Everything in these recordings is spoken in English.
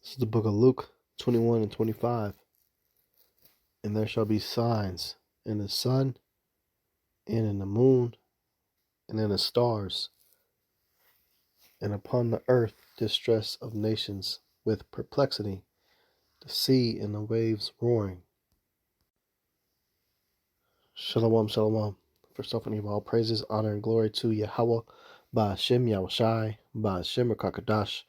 This is the book of Luke 21 and 25. And there shall be signs in the sun, and in the moon, and in the stars, and upon the earth distress of nations with perplexity, the sea and the waves roaring. Shalom, shalom. First off, I give all praises, honor, and glory to Yahweh, Ba'ashem Yahushai, Ba'ashem Rakakadash.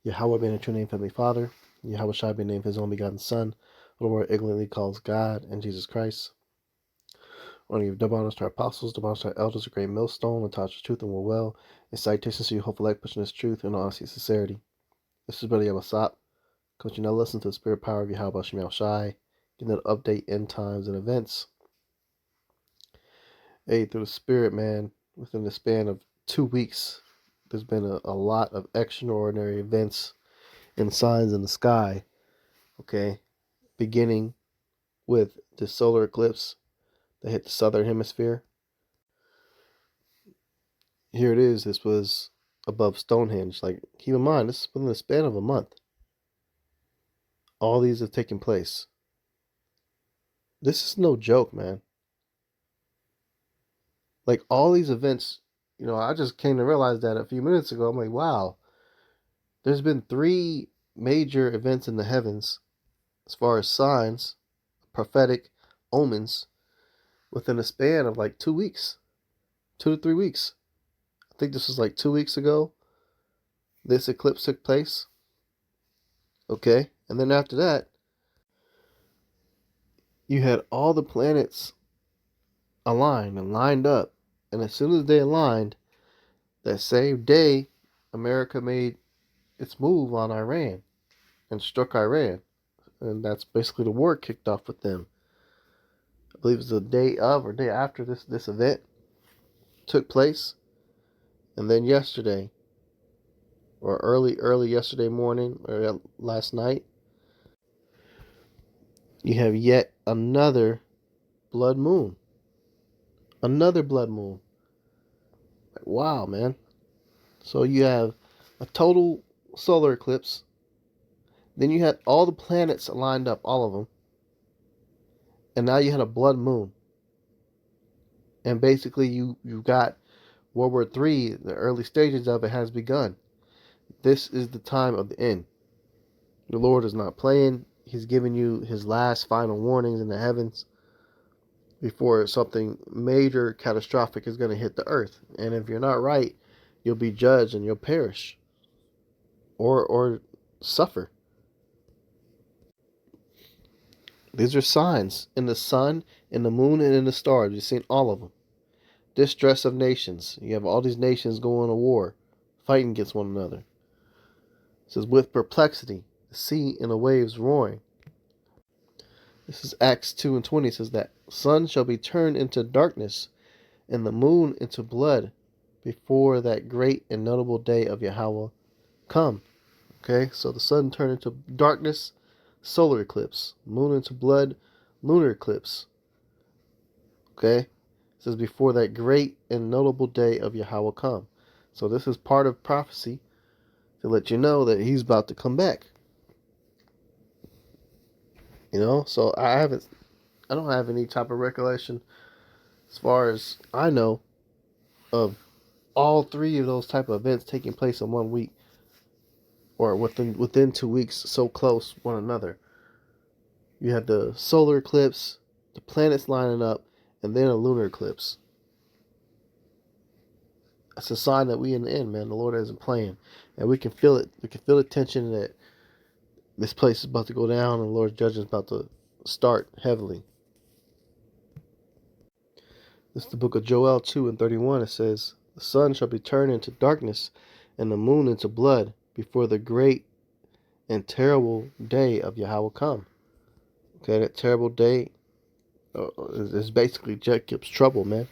Yahweh being a true name, Heavenly Father. Yahweh Shai being named His only begotten Son, who the world ignorantly calls God, and Jesus Christ. I want to give double honors to our apostles, double honors to our elders, a great millstone, and touch truth and will well, and citations to you, hopeful like pushing this truth in honesty and sincerity. This is Brother Yabasap. Coach, you now listen to the spirit power of Yahweh Shem Shai, getting an update in times and events. Hey, through the spirit, man, within the span of 2 weeks, there's been a lot of extraordinary events and signs in the sky, okay? Beginning with the solar eclipse that hit the southern hemisphere. Here it is. This was above Stonehenge. Like, keep in mind, this is within the span of a month. All these have taken place. This is no joke, man. Like, all these events, I just came to realize that a few minutes ago. I'm like, wow, there's been 3 major events in the heavens as far as signs, prophetic omens, within a span of like 2 weeks, 2 to 3 weeks. I think this was like 2 weeks ago. This eclipse took place. Okay. And then after that, you had all the planets aligned and lined up. And as soon as they aligned, that same day, America made its move on Iran and struck Iran. And that's basically the war kicked off with them. I believe it was the day of or day after this event took place. And then yesterday, or early yesterday morning, or last night, you have yet another blood moon. Another blood moon. Wow, man. So you have a total solar eclipse. Then you had all the planets lined up, all of them. And now you had a blood moon. And basically you got World War III, the early stages of it has begun. This is the time of the end. The Lord is not playing. He's giving you his last final warnings in the heavens before something major, catastrophic is going to hit the earth. And if you're not right, you'll be judged and you'll perish or suffer. These are signs in the sun, in the moon, and in the stars. You've seen all of them. Distress of nations. You have all these nations going to war, fighting against one another. It says, with perplexity, the sea and the waves roaring. This is Acts 2 and 20. It says that sun shall be turned into darkness and the moon into blood before that great and notable day of Yahweh come. Okay, so the sun turned into darkness, solar eclipse. Moon into blood, lunar eclipse. Okay, it says before that great and notable day of Yahweh come. So this is part of prophecy to let you know that he's about to come back. So I don't have any type of recollection, as far as I know, of all 3 of those type of events taking place in 1 week, or within 2 weeks, so close one another. You have the solar eclipse, the planets lining up, and then a lunar eclipse. That's a sign that we in the end, man. The Lord isn't playing, and we can feel it. We can feel the tension that this place is about to go down, and the Lord's judgment is about to start heavily. This is the book of Joel 2 and 31. It says, the sun shall be turned into darkness, and the moon into blood, before the great and terrible day of Yahweh come. Okay, that terrible day is basically Jacob's trouble, man.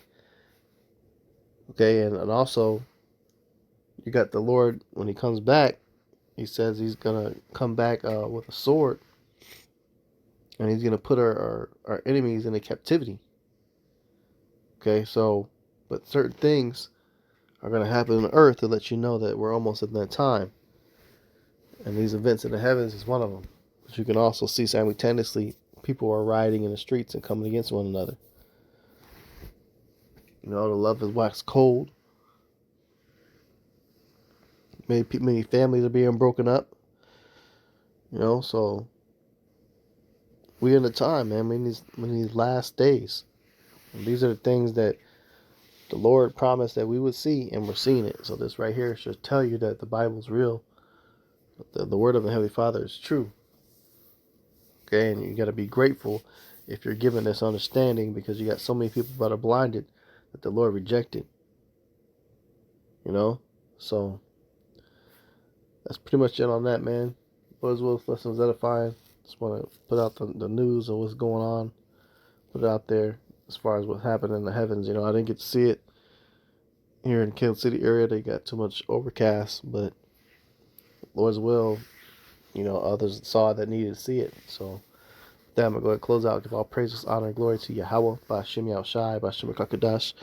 Okay, and also, you got the Lord, when he comes back, he says he's going to come back with a sword, and he's going to put our enemies into captivity. Okay, so, but certain things are going to happen on earth to let you know that we're almost at that time. And these events in the heavens is one of them. But you can also see simultaneously people are rioting in the streets and coming against one another. The love is waxed cold. Many families are being broken up. So we're in the time, man. We're in these last days. And these are the things that the Lord promised that we would see, and we're seeing it. So this right here should tell you that the Bible's real. The word of the Heavenly Father is true. Okay, and you got to be grateful if you're given this understanding, because you got so many people that are blinded that the Lord rejected. So that's pretty much it on that, man. Boys, Wolf, Lessons Edifying. Just want to put out the news of what's going on. Put it out there as far as what happened in the heavens. I didn't get to see it here in Kansas City area. They got too much overcast, but Lord's will, others saw that needed to see it. So then I'm going to go ahead and close out. Give all praises, honor, and glory to Yahweh, by Shem Yahushai, by Shem Kakadash,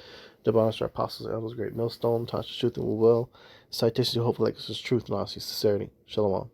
the bonus our apostles, elders, great millstone, touch the truth and will. Citation to hopefully like this is truth and honesty, sincerity. Shalom.